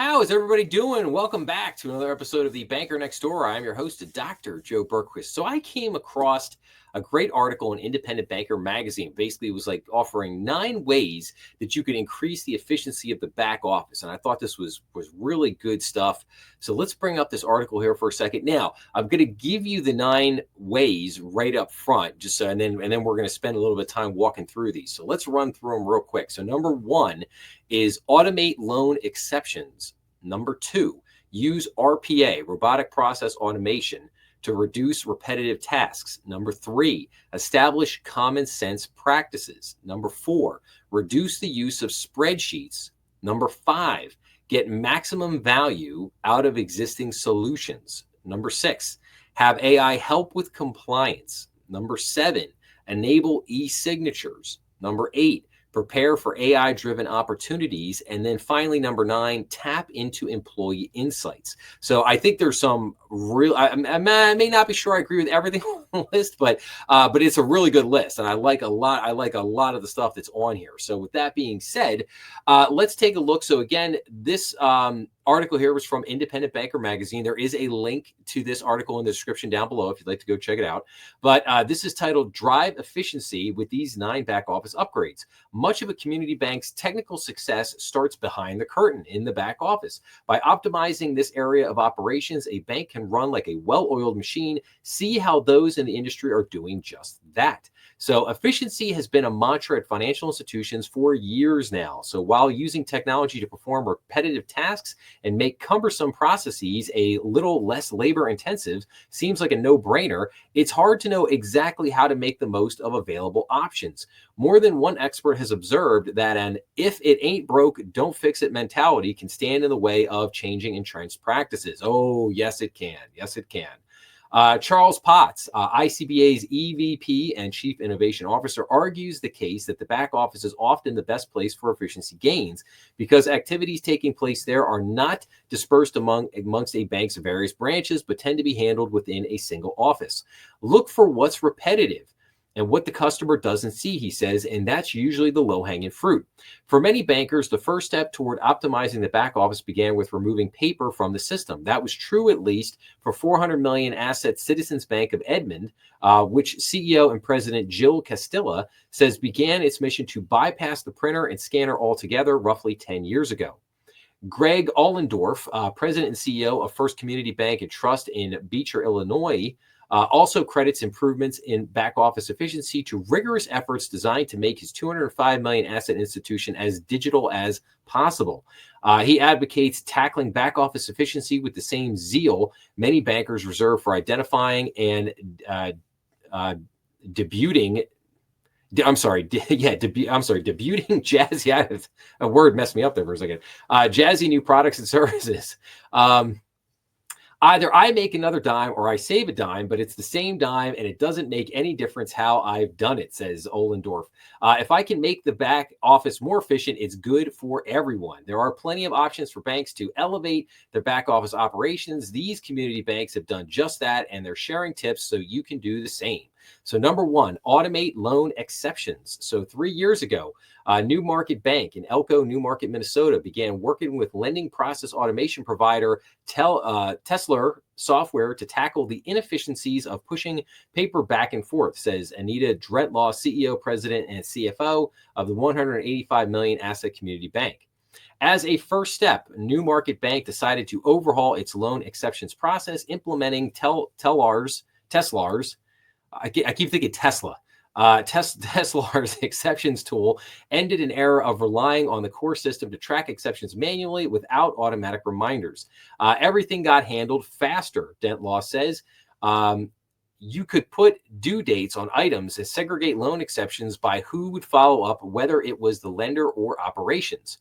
How is everybody doing? Welcome back to another episode of The Banker Next Door. I'm your host, Dr. Joe Berquist. So I came across a great article in Independent Banker magazine. Basically, it was like offering 9 ways that you could increase the efficiency of the back office. And I thought this was really good stuff. So let's bring up this article here for a second. Now, I'm going to give you the 9 ways right up front, just so, and then we're going to spend a little bit of time walking through these. So let's run through them real quick. So number 1 is automate loan exceptions. Number 2, use RPA, robotic process automation, to reduce repetitive tasks. Number 3, establish common sense practices. Number 4, reduce the use of spreadsheets. Number 5, get maximum value out of existing solutions. Number 6, have AI help with compliance. Number 7, enable e-signatures. Number 8, prepare for AI-driven opportunities. And then finally, number 9, tap into employee insights. So I think there's some real, I may not be sure I agree with everything on the list, but it's a really good list. And I like a lot of the stuff that's on here. So with that being said, let's take a look. So again, this article here was from Independent Banker magazine. There is a link to this article in the description down below if you'd like to go check it out. But this is titled Drive Efficiency with These 9 Back Office Upgrades. Much of a community bank's technical success starts behind the curtain in the back office. By optimizing this area of operations, a bank can run like a well-oiled machine. See how those in the industry are doing just that. So efficiency has been a mantra at financial institutions for years now. So while using technology to perform repetitive tasks and make cumbersome processes a little less labor intensive seems like a no-brainer, it's hard to know exactly how to make the most of available options. More than one expert has observed that an if it ain't broke, don't fix it mentality can stand in the way of changing entrenched practices. Oh, yes, it can. Yes, it can. Charles Potts, ICBA's EVP and Chief Innovation Officer, argues the case that the back office is often the best place for efficiency gains because activities taking place there are not dispersed amongst a bank's various branches, but tend to be handled within a single office. Look for what's repetitive and what the customer doesn't see, he says, and that's usually the low-hanging fruit. For many bankers, the first step toward optimizing the back office began with removing paper from the system. That was true at least for 400 million asset Citizens Bank of Edmond, which CEO and President Jill Castilla says began its mission to bypass the printer and scanner altogether roughly 10 years ago. Greg Allendorf, President and CEO of First Community Bank and Trust in Beecher, Illinois, also credits improvements in back office efficiency to rigorous efforts designed to make his 205 million asset institution as digital as possible. He advocates tackling back office efficiency with the same zeal many bankers reserve for identifying and debuting jazzy. A word messed me up there for a second. Jazzy new products and services. Either I make another dime or I save a dime, but it's the same dime and it doesn't make any difference how I've done it, says Ohlendorf. If I can make the back office more efficient, it's good for everyone. There are plenty of options for banks to elevate their back office operations. These community banks have done just that, and they're sharing tips so you can do the same. So number 1, automate loan exceptions. So 3 years ago, New Market Bank in Elko, New Market, Minnesota, began working with lending process automation provider Tesla software to tackle the inefficiencies of pushing paper back and forth, says Anita Dretlaw, CEO, President, and CFO of the 185 million asset community bank. As a first step, New Market Bank decided to overhaul its loan exceptions process, implementing Tesla's. I keep thinking Tesla. Tesla's exceptions tool ended an era of relying on the core system to track exceptions manually without automatic reminders. Everything got handled faster, Dentlaw says. You could put due dates on items and segregate loan exceptions by who would follow up, whether it was the lender or operations.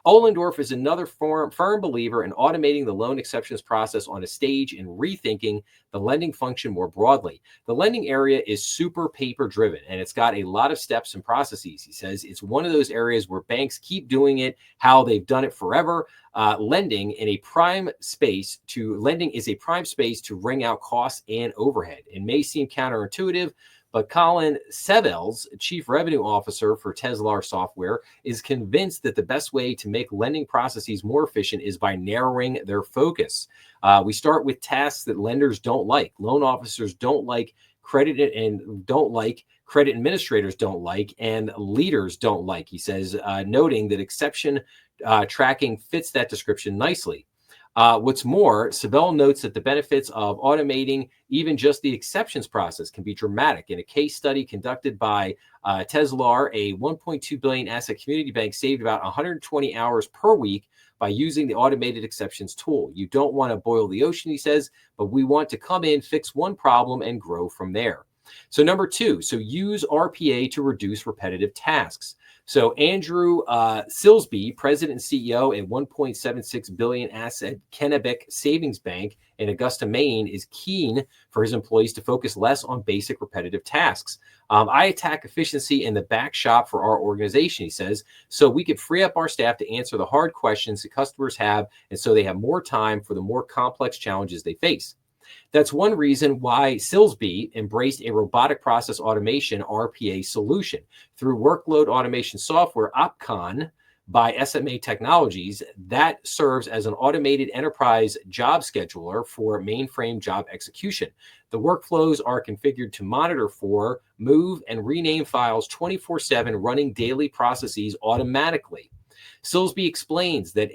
Ohlendorf is another firm believer in automating the loan exceptions process on a stage and rethinking the lending function more broadly. The lending area is super paper driven and it's got a lot of steps and processes. He says it's one of those areas where banks keep doing it how they've done it forever. Lending is a prime space to wring out costs and overhead. It may seem counterintuitive, But Colin Sebels, Chief Revenue Officer for Teslar Software, is convinced that the best way to make lending processes more efficient is by narrowing their focus. We start with tasks that lenders don't like, loan officers don't like, credit administrators don't like, and leaders don't like, he says, noting that exception tracking fits that description nicely. What's more, Sabel notes that the benefits of automating even just the exceptions process can be dramatic. In a case study conducted by Teslar, a $1.2 billion asset community bank saved about 120 hours per week by using the automated exceptions tool. You don't want to boil the ocean, he says, but we want to come in, fix one problem, and grow from there. So number two, use RPA to reduce repetitive tasks. So Andrew Silsby, president and CEO at $1.76 billion asset Kennebec Savings Bank in Augusta, Maine, is keen for his employees to focus less on basic repetitive tasks. I attack efficiency in the back shop for our organization, he says, so we could free up our staff to answer the hard questions that customers have, and so they have more time for the more complex challenges they face. That's one reason why Silsby embraced a robotic process automation RPA solution. Through workload automation software, Opcon by SMA Technologies, that serves as an automated enterprise job scheduler for mainframe job execution. The workflows are configured to monitor for, move, and rename files 24/7, running daily processes automatically. Silsby explains that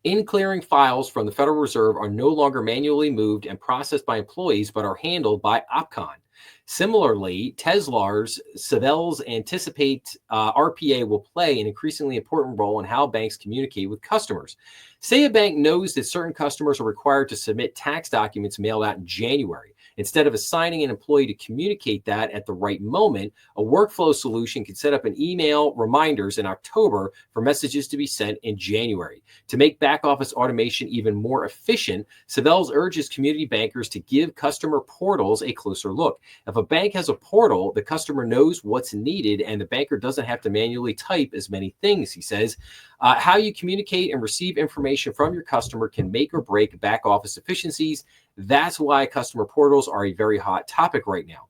in clearing files from the Federal Reserve are no longer manually moved and processed by employees, but are handled by Opcon. Similarly, Teslar's Sabels anticipate RPA will play an increasingly important role in how banks communicate with customers. Say a bank knows that certain customers are required to submit tax documents mailed out in January. Instead of assigning an employee to communicate that at the right moment, a workflow solution can set up an email reminders in October for messages to be sent in January. To make back office automation even more efficient, Sabels urges community bankers to give customer portals a closer look. If a bank has a portal, the customer knows what's needed and the banker doesn't have to manually type as many things, he says. How you communicate and receive information from your customer can make or break back office efficiencies. That's why customer portals are a very hot topic right now.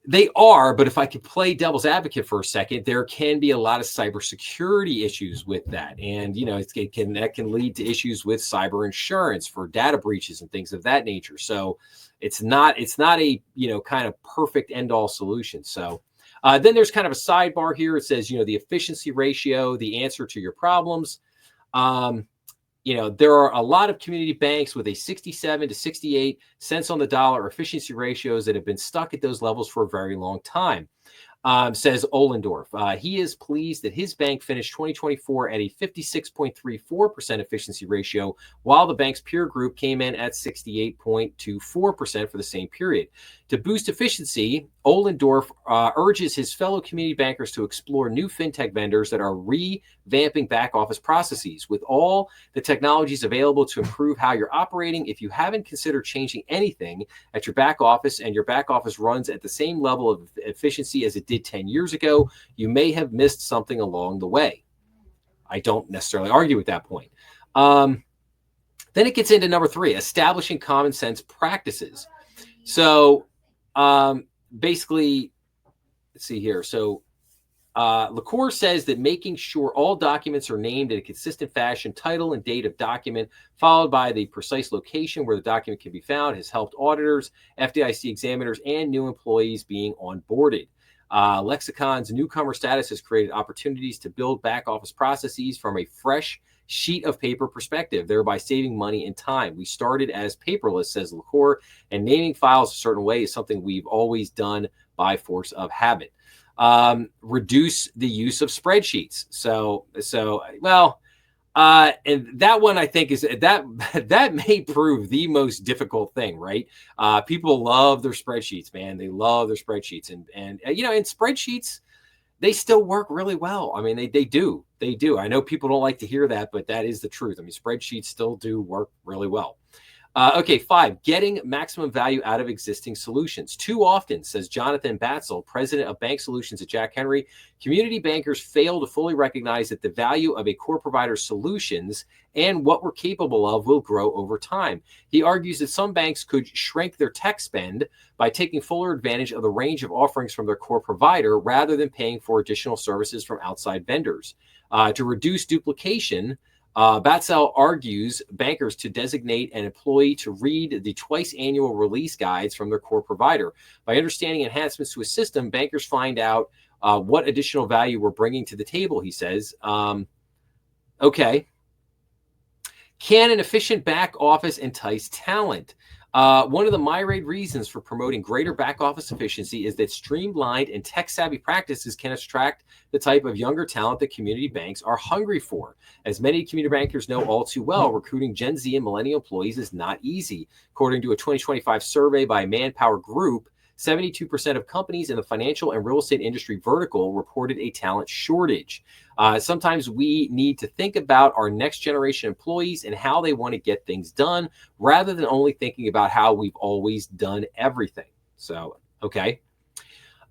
They are, but if I could play devil's advocate for a second, there can be a lot of cybersecurity issues with that. And, that can lead to issues with cyber insurance for data breaches and things of that nature. So it's not a, kind of perfect end all solution. So then there's kind of a sidebar here. It says, the efficiency ratio, the answer to your problems. There are a lot of community banks with a 67 to 68 cents on the dollar efficiency ratios that have been stuck at those levels for a very long time. Says Ohlendorf. He is pleased that his bank finished 2024 at a 56.34% efficiency ratio, while the bank's peer group came in at 68.24% for the same period. To boost efficiency, Ohlendorf urges his fellow community bankers to explore new fintech vendors that are revamping back office processes. With all the technologies available to improve how you're operating, if you haven't considered changing anything at your back office and your back office runs at the same level of efficiency as it did 10 years ago, you may have missed something along the way. I don't necessarily argue with that point. Then it gets into number 3, establishing common sense practices. So basically, let's see here. So LaCour says that making sure all documents are named in a consistent fashion, title and date of document, followed by the precise location where the document can be found, has helped auditors, FDIC examiners, and new employees being onboarded. Lexicon's newcomer status has created opportunities to build back office processes from a fresh sheet of paper perspective, thereby saving money and time. We started as paperless, says LaCour, and naming files a certain way is something we've always done by force of habit. Reduce the use of spreadsheets. And that one I think is that may prove the most difficult thing, right? People love their spreadsheets, man. They love their spreadsheets, and spreadsheets, they still work really well. I mean, they do. I know people don't like to hear that, but that is the truth. I mean, spreadsheets still do work really well. Okay, 5, getting maximum value out of existing solutions. Too often, says Jonathan Batzel, president of Bank Solutions at Jack Henry, community bankers fail to fully recognize that the value of a core provider's solutions and what we're capable of will grow over time. He argues that some banks could shrink their tech spend by taking fuller advantage of the range of offerings from their core provider rather than paying for additional services from outside vendors. To reduce duplication, Batzel argues bankers to designate an employee to read the twice annual release guides from their core provider. By understanding enhancements to a system, bankers find out what additional value we're bringing to the table, he says. Okay. Can an efficient back office entice talent? One of the myriad reasons for promoting greater back office efficiency is that streamlined and tech savvy practices can attract the type of younger talent that community banks are hungry for. As many community bankers know all too well, recruiting Gen Z and millennial employees is not easy. According to a 2025 survey by Manpower Group, 72% of companies in the financial and real estate industry vertical reported a talent shortage. Sometimes we need to think about our next generation employees and how they want to get things done rather than only thinking about how we've always done everything. So, okay.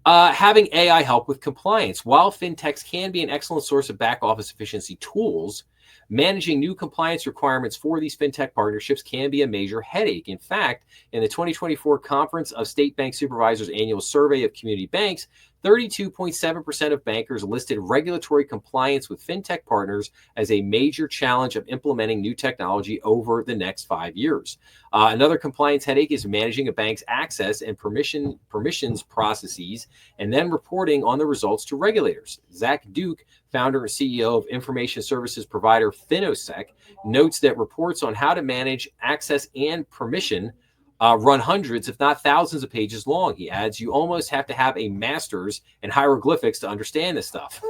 Having AI help with compliance. While fintechs can be an excellent source of back office efficiency tools, managing new compliance requirements for these fintech partnerships can be a major headache. In fact, in the 2024 Conference of State Bank Supervisors annual survey of community banks, 32.7% of bankers listed regulatory compliance with fintech partners as a major challenge of implementing new technology over the next 5 years. Another compliance headache is managing a bank's access and permissions processes and then reporting on the results to regulators. Zach Duke, founder and CEO of information services provider Finosec, notes that reports on how to manage access and permission run hundreds, if not thousands of pages long. He adds, you almost have to have a master's in hieroglyphics to understand this stuff.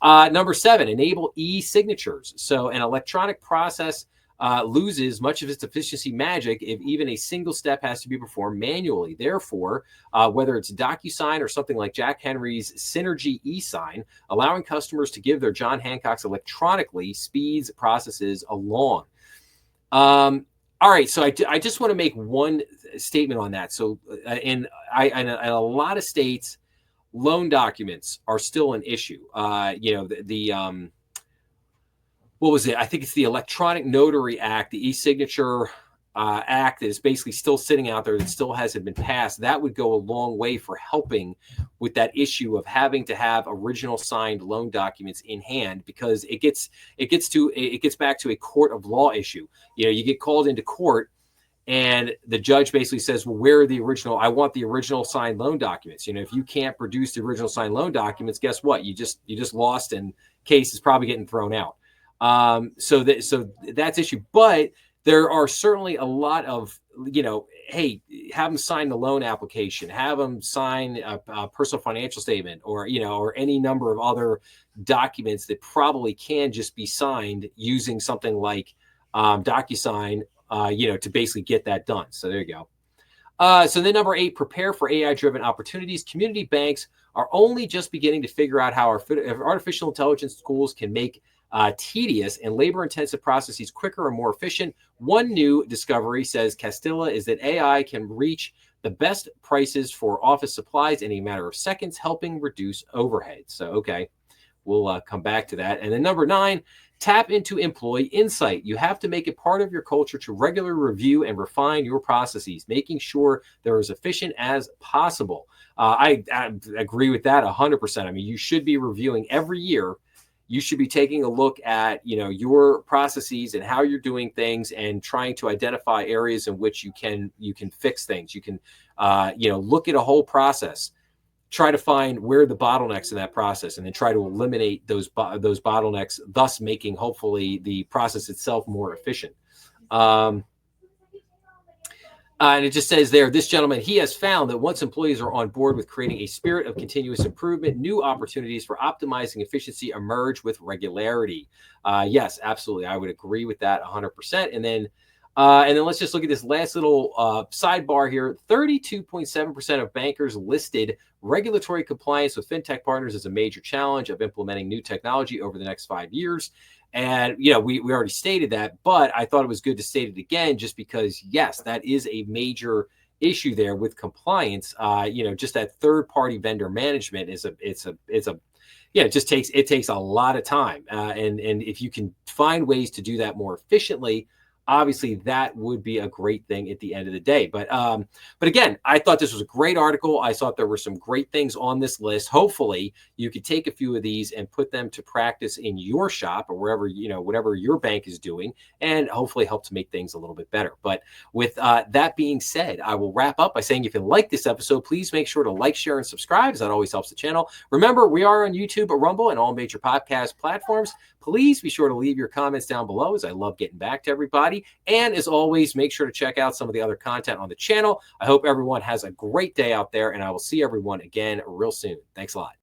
Number 7, enable e-signatures. So an electronic process loses much of its efficiency magic if even a single step has to be performed manually. Therefore, whether it's DocuSign or something like Jack Henry's Synergy eSign, allowing customers to give their John Hancocks electronically speeds processes along. All right, so I just want to make one statement on that. So, in a lot of states, loan documents are still an issue. What was it? I think it's the Electronic Notary Act, the e-signature act that is basically still sitting out there that still hasn't been passed. That would go a long way for helping with that issue of having to have original signed loan documents in hand, because it gets back to a court of law issue. You get called into court and the judge basically says, well, where are the original? I want the original signed loan documents. If you can't produce the original signed loan documents, guess what? You just lost, and case is probably getting thrown out. So that's issue. But there are certainly a lot of, hey, have them sign the loan application, have them sign a personal financial statement, or any number of other documents that probably can just be signed using something like DocuSign, to basically get that done. So there you go. So then number 8, prepare for AI-driven opportunities. Community banks are only just beginning to figure out how our artificial intelligence tools can make tedious and labor-intensive processes quicker and more efficient. One new discovery, says Castilla, is that AI can reach the best prices for office supplies in a matter of seconds, helping reduce overhead. So, okay, we'll come back to that. And then number 9, tap into employee insight. You have to make it part of your culture to regularly review and refine your processes, making sure they're as efficient as possible. I agree with that 100%. I mean, you should be reviewing every year. You should be taking a look at, your processes and how you're doing things, and trying to identify areas in which you can fix things. You can, look at a whole process, try to find where the bottlenecks in that process, and then try to eliminate those bottlenecks, thus making hopefully the process itself more efficient. And it just says there, this gentleman, he has found that once employees are on board with creating a spirit of continuous improvement, new opportunities for optimizing efficiency emerge with regularity. Yes, absolutely. I would agree with that 100%. And then And then let's just look at this last little sidebar here. 32.7% of bankers listed regulatory compliance with fintech partners as a major challenge of implementing new technology over the next 5 years. And, we already stated that, but I thought it was good to state it again, just because, yes, that is a major issue there with compliance. Just that third party vendor management it just takes a lot of time. And if you can find ways to do that more efficiently, obviously that would be a great thing at the end of the day. But again, I thought this was a great article. I thought there were some great things on this list. Hopefully you could take a few of these and put them to practice in your shop or wherever, whatever your bank is doing, and hopefully help to make things a little bit better. But with that being said, I will wrap up by saying, if you like this episode, please make sure to like, share, and subscribe, as that always helps the channel. Remember, we are on YouTube, Rumble, and all major podcast platforms. Please be sure to leave your comments down below, as I love getting back to everybody. And as always, make sure to check out some of the other content on the channel. I hope everyone has a great day out there, and I will see everyone again real soon. Thanks a lot.